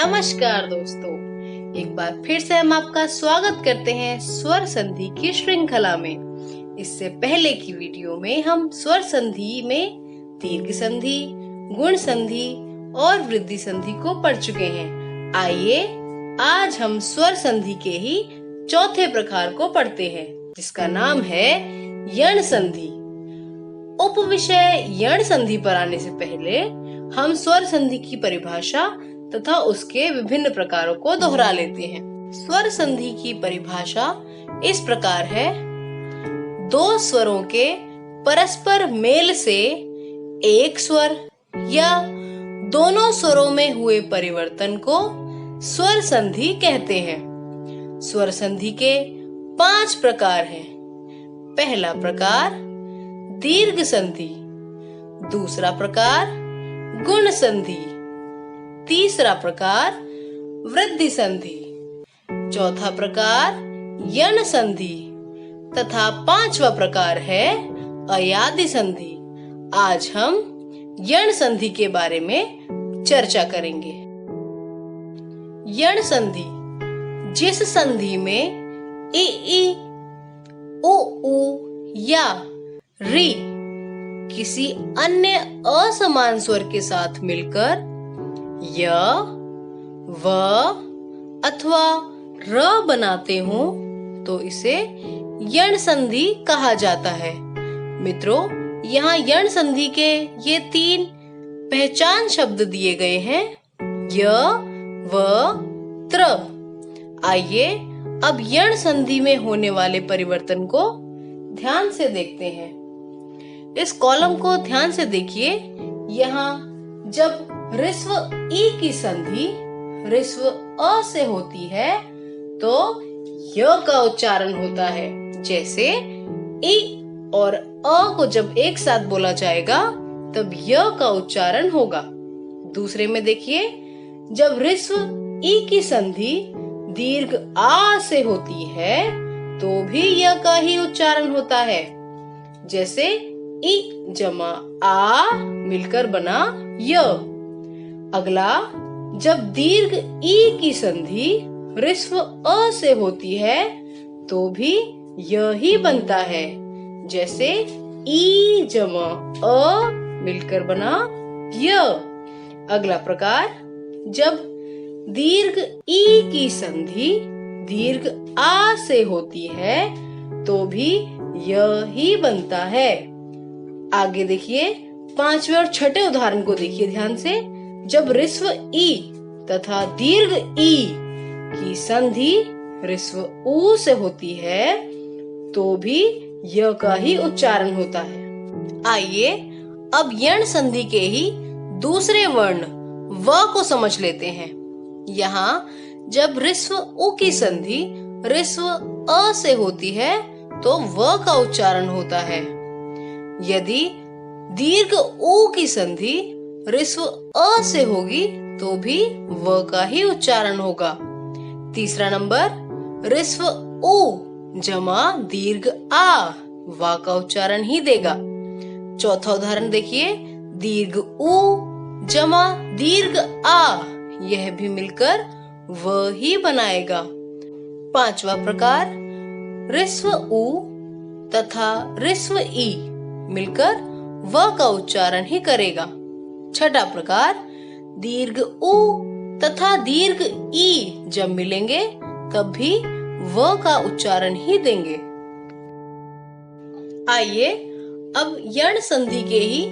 नमस्कार दोस्तों, एक बार फिर से हम आपका स्वागत करते हैं स्वर संधि की श्रृंखला में। इससे पहले की वीडियो में हम स्वर संधि में दीर्घ संधि, गुण संधि और वृद्धि संधि को पढ़ चुके हैं। आइए आज हम स्वर संधि के ही चौथे प्रकार को पढ़ते हैं, जिसका नाम है यण संधि। उपविषय यण संधि पर आने से पहले हम स्वर संधि की परिभाषा तथा उसके विभिन्न प्रकारों को दोहरा लेते हैं। स्वर संधि की परिभाषा इस प्रकार है: दो स्वरों के परस्पर मेल से एक स्वर या दोनों स्वरों में हुए परिवर्तन को स्वर संधि कहते हैं। स्वर संधि के 5 प्रकार हैं। पहला प्रकार दीर्घ संधि, दूसरा प्रकार गुण संधि, तीसरा प्रकार वृद्धि संधि, चौथा प्रकार यण संधि तथा 5वां प्रकार है अयादि संधि। आज हम यण संधि के बारे में चर्चा करेंगे। यण संधि जिस संधि में ई, उ या री किसी अन्य असमान स्वर के साथ मिलकर य, व अथवा र बनाते हो तो इसे यण संधि कहा जाता है। मित्रों, यहाँ यण संधि के ये 3 पहचान शब्द दिए गए हैं: य, व, त्र। आइए अब यण संधि में होने वाले परिवर्तन को ध्यान से देखते हैं। इस कॉलम को ध्यान से देखिए। यहाँ जब ऋस्व ई की संधि ऋस्व अ से होती है तो य का उच्चारण होता है। जैसे ई और अ को जब एक साथ बोला जाएगा तब य का उच्चारण होगा। दूसरे में देखिए, जब ऋस्व ई की संधि दीर्घ आ से होती है तो भी य का ही उच्चारण होता है। जैसे ई जमा आ मिलकर बना य। अगला, जब दीर्घ ई की संधि ऋस्व अ से होती है तो भी य ही बनता है। जैसे ई जमा अ मिलकर बना य। अगला प्रकार, जब दीर्घ ई की संधि दीर्घ आ से होती है तो भी य ही बनता है। आगे देखिए, 5वें और 6ठे उदाहरण को देखिए ध्यान से। जब ऋस्व ई तथा दीर्घ ई की संधि ऋस्व उ से होती है तो भी य का ही उच्चारण होता है। आइए अब यण संधि के ही दूसरे वर्ण व को समझ लेते हैं। यहाँ जब ऋस्व उ की संधि ऋस्व अ से होती है तो व का उच्चारण होता है। यदि दीर्घ उ की संधि ऋस्व अ से होगी तो भी व का ही उच्चारण होगा। तीसरा नंबर, ऋस्व उ जमा दीर्घ आ वा का उच्चारण ही देगा। चौथा उदाहरण देखिए, दीर्घ उ जमा दीर्घ आ, यह भी मिलकर व ही बनाएगा। 5वां प्रकार, ऋस्व उ तथा ऋस्व ई मिलकर व का उच्चारण ही करेगा। 6ठा प्रकार, दीर्घ उ तथा दीर्घ ई जब मिलेंगे तब भी व का उच्चारण ही देंगे। आइए अब यण संधि के ही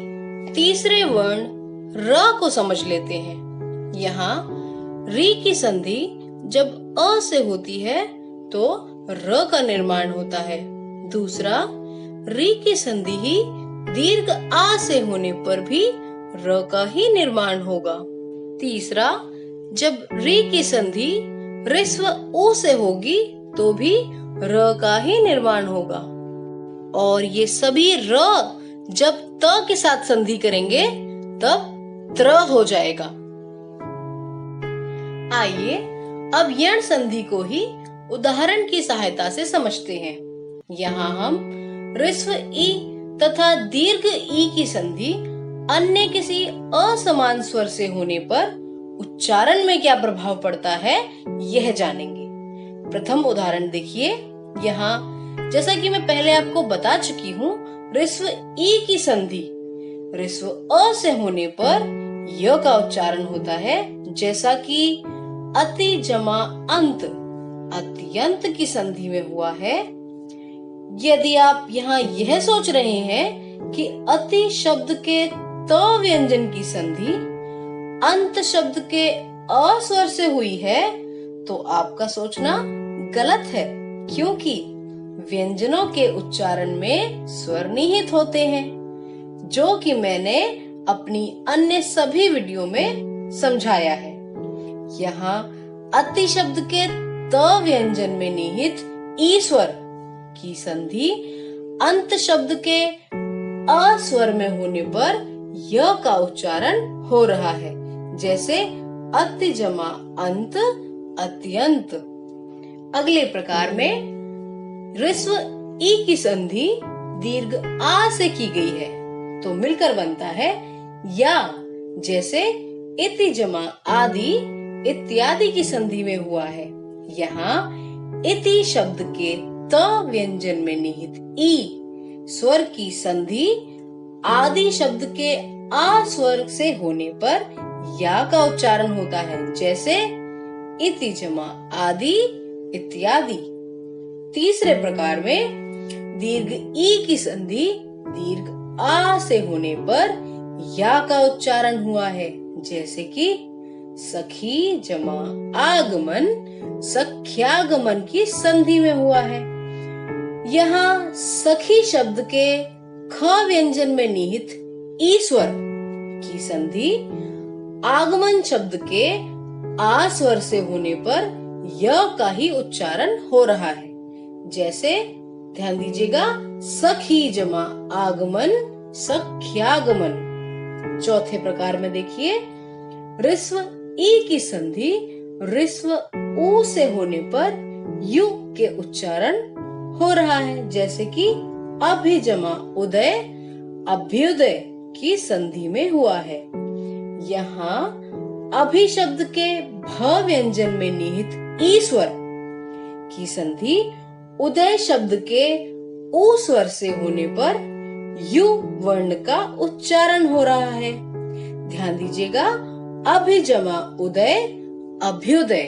तीसरे वर्ण र को समझ लेते हैं। यहाँ री की संधि जब अ से होती है तो र का निर्माण होता है। दूसरा, री की संधि ही दीर्घ आ से होने पर भी र का ही निर्माण होगा। तीसरा, जब री की संधि ऋस्व उ से होगी तो भी र का ही निर्माण होगा। और ये सभी र जब त के साथ संधि करेंगे तब त्र हो जाएगा। आइए अब यण संधि को ही उदाहरण की सहायता से समझते हैं। यहाँ हम ऋस्व ई तथा दीर्घ ई की संधि अन्य किसी असमान स्वर से होने पर उच्चारण में क्या प्रभाव पड़ता है यह जानेंगे। प्रथम उदाहरण देखिए। यहाँ जैसा कि मैं पहले आपको बता चुकी हूँ, ऋस्व ई की संधि ऋस्व अ से होने पर य का उच्चारण होता है, जैसा कि अति जमा अंत अत्यंत की संधि में हुआ है। यदि आप यहाँ यह सोच रहे हैं कि अति शब्द के त व्यंजन की संधि अंत शब्द के अ स्वर से हुई है, तो आपका सोचना गलत है, क्योंकि व्यंजनों के उच्चारण में स्वर निहित होते हैं, जो कि मैंने अपनी अन्य सभी वीडियो में समझाया है। यहाँ अति शब्द के त व्यंजन में निहित ई स्वर की संधि अंत शब्द के अ स्वर में होने पर य का उच्चारण हो रहा है, जैसे अति जमा अंत अत्यंत। अगले प्रकार में ऋस्व ई की संधि दीर्घ आ से की गई है, तो मिलकर बनता है या, जैसे इति जमा आदि इत्यादि की संधि में हुआ है। यहाँ इति शब्द के त व्यंजन में निहित ई स्वर की संधि आदि शब्द के आ स्वर से होने पर या का उच्चारण होता है, जैसे इति जमा आदि इत्यादि। तीसरे प्रकार में दीर्घ ई की संधि दीर्घ आ से होने पर या का उच्चारण हुआ है, जैसे कि सखी जमा आगमन सख्यागमन की संधि में हुआ है। यहाँ सखी शब्द के ख व्यंजन में निहित ई स्वर की संधि आगमन शब्द के आ स्वर से होने पर य का ही उच्चारण हो रहा है, जैसे ध्यान दीजिएगा, सखी जमा आगमन सख्यागमन। चौथे प्रकार में देखिए, ऋस्व ई की संधि ऋस्व उ से होने पर यु के उच्चारण हो रहा है, जैसे कि अभिजमा उदय अभ्युदय की संधि में हुआ है। यहाँ अभि शब्द के भ व्यंजन में निहित ई स्वर की संधि उदय शब्द के उ स्वर से होने पर यु वर्ण का उच्चारण हो रहा है। ध्यान दीजिएगा, अभिजमा उदय अभ्युदय।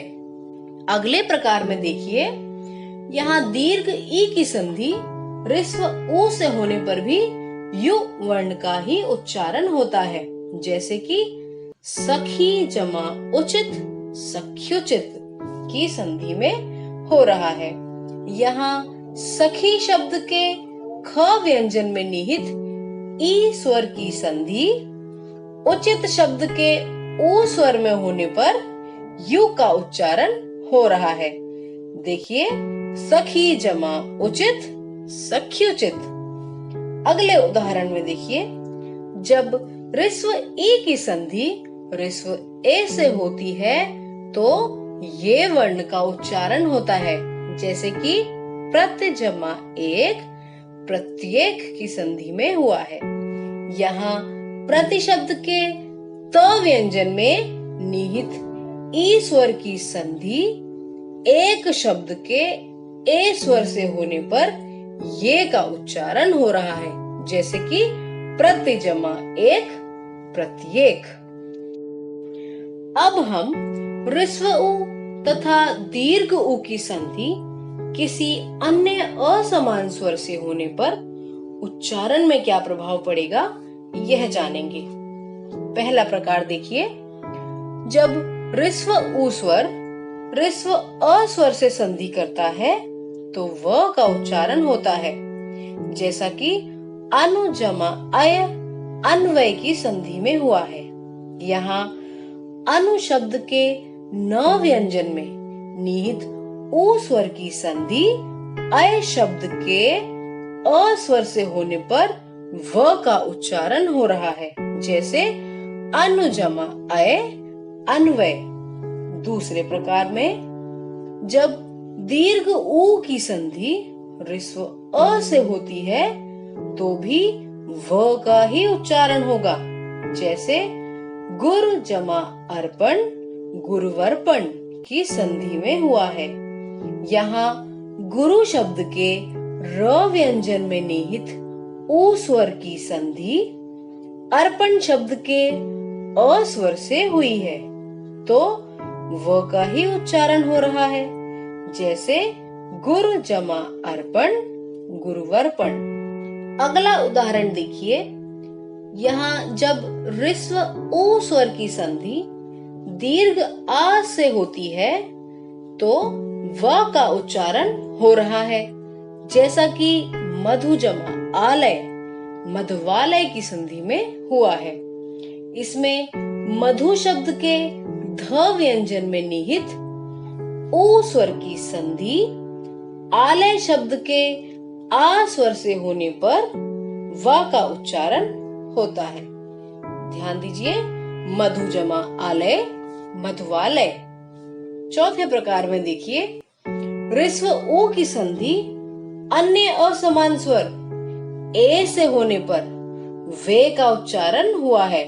अगले प्रकार में देखिए, यहाँ दीर्घ ई की संधि ऋस्व उ से होने पर भी यु वर्ण का ही उच्चारण होता है, जैसे कि सखी जमा उचित सख्युचित की संधि में हो रहा है। यहाँ सखी शब्द के ख व्यंजन में निहित ई स्वर की संधि उचित शब्द के उ स्वर में होने पर यु का उच्चारण हो रहा है। देखिए, सखी जमा उचित सख्युचित। अगले उदाहरण में देखिए, जब ऋस्व ई की संधि ऋस्व ए से होती है तो ये वर्ण का उच्चारण होता है, जैसे कि प्रत्य जमा एक प्रत्येक की संधि में हुआ है। यहाँ प्रति शब्द के त व्यंजन में निहित ई स्वर की संधि एक शब्द के ए स्वर से होने पर ये का उच्चारण हो रहा है, जैसे कि प्रति जमा एक प्रत्येक। अब हम ऋस्व उ तथा दीर्घ उ की संधि किसी अन्य असमान स्वर से होने पर उच्चारण में क्या प्रभाव पड़ेगा यह जानेंगे। पहला प्रकार देखिए, जब ऋस्व उ स्वर ऋस्व अ स्वर से संधि करता है तो व का उच्चारण होता है, जैसा कि अनु जमा अय अन्वय की संधि में हुआ है। यहाँ अनु शब्द के न व्यंजन में निहित उ स्वर की संधि अय शब्द के अ स्वर से होने पर व का उच्चारण हो रहा है, जैसे अनु जमा अय अन्वय। दूसरे प्रकार में जब दीर्घ उ की संधि ऋस्व अ से होती है तो भी व का ही उच्चारण होगा, जैसे गुर जमा अर्पण गुरुवर्पण की संधि में हुआ है। यहाँ गुरु शब्द के र व्यंजन में निहित ऊ स्वर की संधि अर्पण शब्द के अ स्वर से हुई है, तो व का ही उच्चारण हो रहा है, जैसे गुरु जमा अर्पण गुरुवर्पण। अगला उदाहरण देखिए। यहाँ जब ऋस्व ऊ स्वर की संधि दीर्घ आ से होती है तो व का उच्चारण हो रहा है, जैसा कि मधु जमा आलय मधवालय की संधि में हुआ है। इसमें मधु शब्द के ध व्यंजन में निहित ऊ स्वर की संधि आलय शब्द के आ स्वर से होने पर व का उच्चारण होता है। ध्यान दीजिए, मधु जमा आलय मधुवालय। चौथे प्रकार में देखिए, ऋस्व ऊ की संधि अन्य असमान स्वर ए से होने पर वे का उच्चारण हुआ है,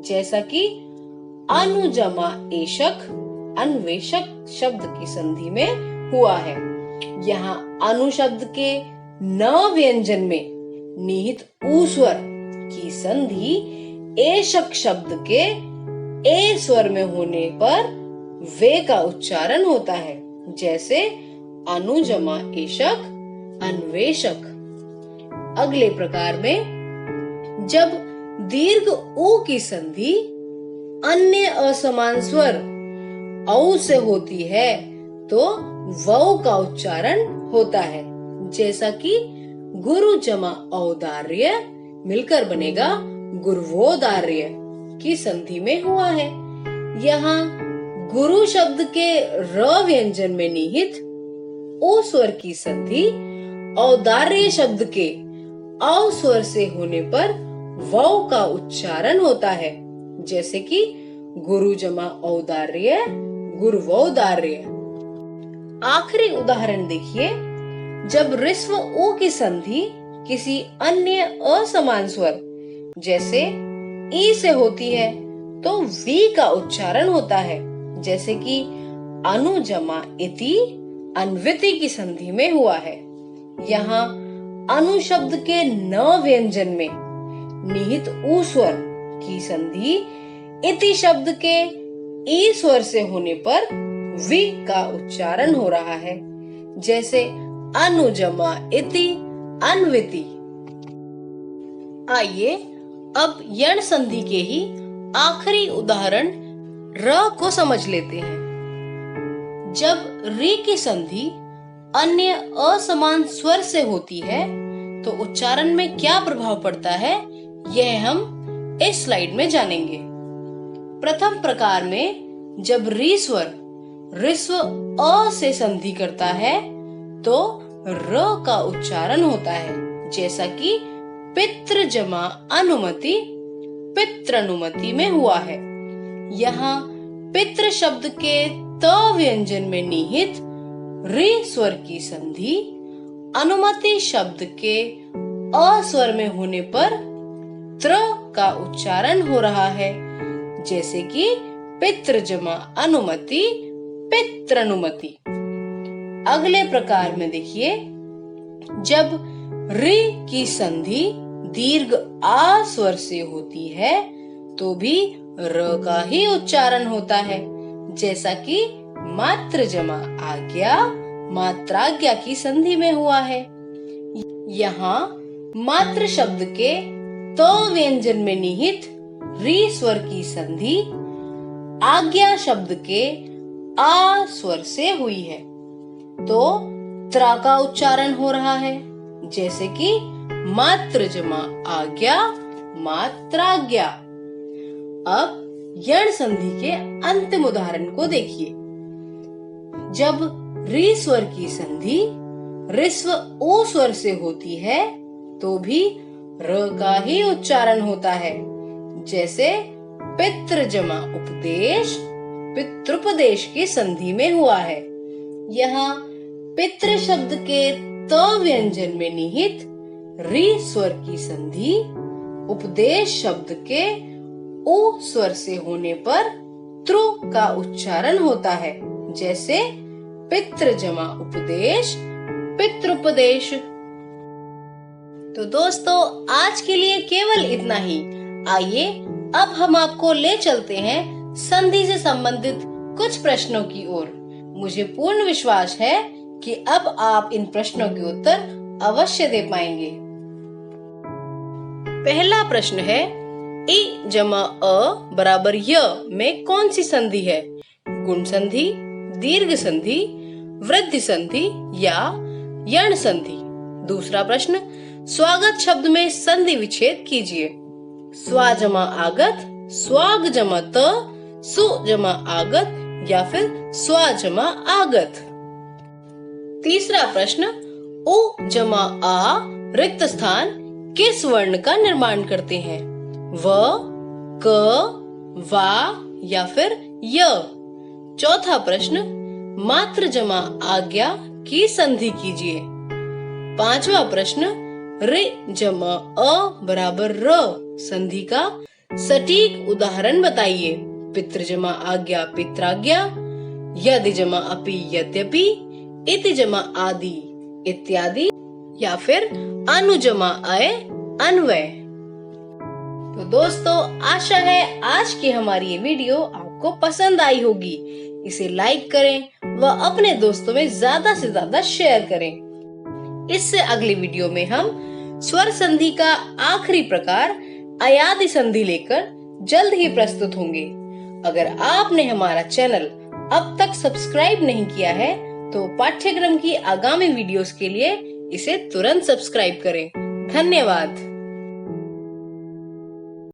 जैसा कि अनुजमा एशक अन्वेषक शब्द की संधि में हुआ है। यहाँ अनु शब्द के न व्यंजन में निहित ऊ स्वर की संधि एशक शब्द के ए स्वर में होने पर वे का उच्चारण होता है, जैसे अनुजमा एशक अन्वेषक। अगले प्रकार में जब दीर्घ ऊ की संधि अन्य असमान स्वर औ से होती है तो वौ का उच्चारण होता है, जैसा कि गुरु जमा औदार्य मिलकर बनेगा गुरुवोदार्य की संधि में हुआ है। यहाँ गुरु शब्द के र व्यंजन में निहित ऊ स्वर की संधि औदार्य शब्द के औ स्वर से होने पर वौ का उच्चारण होता है, जैसे कि गुरु जमा औदार्य गुरुवोदार्य। आखिरी उदाहरण देखिए। जब ऋस्व ऊ की संधि किसी अन्य असमान स्वर जैसे ई से होती है तो वी का उच्चारण होता है, जैसे कि अनु जमा इति अन्विति की संधि में हुआ है। यहाँ अनु शब्द के न व्यंजन में निहित ऊ स्वर की संधि इति शब्द के ई स्वर से होने पर वी का उच्चारण हो रहा है, जैसे अनुजमा इति अन्विति। आइए अब यण संधि के ही आखिरी उदाहरण र को समझ लेते हैं। जब री की संधि अन्य असमान स्वर से होती है तो उच्चारण में क्या प्रभाव पड़ता है, यह हम इस स्लाइड में जानेंगे। प्रथम प्रकार में जब री स्वर ऋस्व अ से संधि करता है तो र का उच्चारण होता है, जैसा कि पितृ जमा अनुमति पितृनुमति में हुआ है। यहाँ पितृ शब्द के त व्यंजन में निहित री स्वर की संधि अनुमति शब्द के अ स्वर में होने पर त्र का उच्चारण हो रहा है, जैसे कि पितृ जमा अनुमति पितृनुमति। अगले प्रकार में देखिए, जब री की संधि दीर्घ आ स्वर से होती है तो भी र का ही उच्चारण होता है, जैसा कि मात्र जमा आज्ञा मात्राज्ञा की संधि में हुआ है। यहाँ मात्र शब्द के तो व्यंजन में निहित री स्वर की संधि आज्ञा शब्द के आ स्वर से हुई है तो त्रा का उच्चारण हो रहा है, जैसे कि मात्र जमा आज्ञा मात्राज्ञा। अब यण संधि के अंतिम उदाहरण को देखिए। जब री स्वर की संधि ऋस्व ऊ स्वर से होती है तो भी र का ही उच्चारण होता है, जैसे पितृ जमा उपदेश पितृपदेश की संधि में हुआ है। यहाँ पितृ शब्द के त व्यंजन में निहित री स्वर की संधि उपदेश शब्द के ऊ स्वर से होने पर त्रो का उच्चारण होता है, जैसे पितृ जमा उपदेश, पितृपदेश। तो दोस्तों आज के लिए केवल इतना ही। आइए अब हम आपको ले चलते हैं संधि से संबंधित कुछ प्रश्नों की ओर। मुझे पूर्ण विश्वास है कि अब आप इन प्रश्नों के उत्तर अवश्य दे पाएंगे। पहला प्रश्न है, इ जमा अ बराबर य में कौन सी संधि है? गुण संधि, दीर्घ संधि, वृद्धि संधि या यण संधि? दूसरा प्रश्न, स्वागत शब्द में संधि विच्छेद कीजिए। स्वा जमा आगत, स्वाग जमा त, सु जमा आगत या फिर स्वा जमा आगत? तीसरा प्रश्न, उ जमा आ रिक्त स्थान किस वर्ण का निर्माण करते हैं? व, क, वा या फिर य? चौथा प्रश्न, मात्र जमा आज्ञा की संधि कीजिए। पांचवा प्रश्न, रि जमा अ बराबर र संधि का सटीक उदाहरण बताइए। पितृ जमा आज्ञा पित्राज्ञा, यदि जमा अपि यद्यपि, इति जमा आदि इत्यादि या फिर अनु जमा अय अन्वय। तो दोस्तों आशा है आज की हमारी ये वीडियो आपको पसंद आई होगी। इसे लाइक करें व अपने दोस्तों में ज्यादा से ज्यादा शेयर करें। इससे अगली वीडियो में हम स्वर संधि का आखिरी प्रकार अयादि संधि लेकर जल्द ही प्रस्तुत होंगे। अगर आपने हमारा चैनल अब तक सब्सक्राइब नहीं किया है तो पाठ्यक्रम की आगामी वीडियोस के लिए इसे तुरंत सब्सक्राइब करें। धन्यवाद।